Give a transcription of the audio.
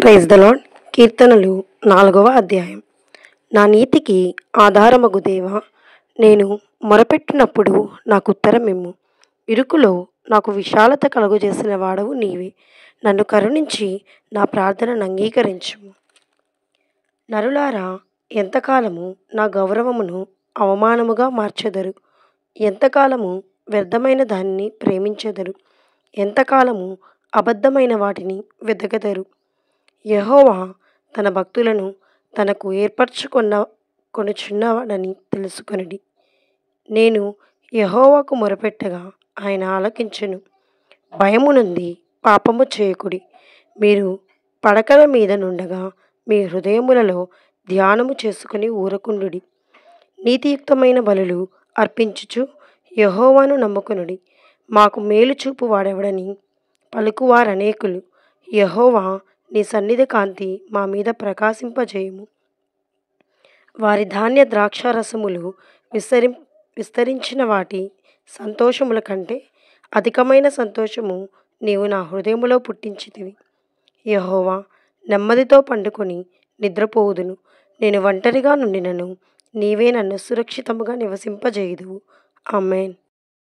Praise the lord. కీర్తనలు 4వ అధ్యాయం. నా నీతికి ఆధారమగు దేవా, నేను మొరపెట్టినప్పుడు నాకు ఉత్తరమిమ్ము. ఇరుకులో నాకు విశాలత కలుగజేసిన వాడవు నీవే. నన్ను కరుణించి నా ప్రార్థనను అంగీకరించుము. నరులారా, ఎంతకాలము నా గౌరవమును అవమానముగా మార్చెదరు? ఎంతకాలము వ్యర్థమైన దానిని ప్రేమించెదరు? ఎంతకాలము అబద్ధమైన వాటిని వెదకెదరు? యెహోవా తన భక్తులను తనకు కొనుచున్నాడని తెలుసుకొనుడి. నేను యెహోవాకు మొరపెట్టగా ఆయన ఆలకించెను. భయము నుండి పాపము చేయకుడి. మీరు పడకల మీద నుండగా మీ హృదయములలో ధ్యానము చేసుకుని ఊరకుండుడి. నీతియుక్తమైన బలులు అర్పించుచు యెహోవాను నమ్ముకొనుడి. మాకు మేలు చూపు వాడెవడని పలుకువారనేకులు. యెహోవా, నీ సన్నిధి కాంతి మా మీద ప్రకాశింపజేయుము. వారి ధాన్య ద్రాక్షారసములు విస్తరించిన వాటి సంతోషముల కంటే అధికమైన సంతోషము నీవు నా హృదయములో పుట్టించితివి. యెహోవా, నెమ్మదితో పండుకొని నిద్రపోవుదును. నేను ఒంటరిగా నుండినను నీవే నన్ను సురక్షితముగా నివసింపజేయుదువు. ఆమేన్.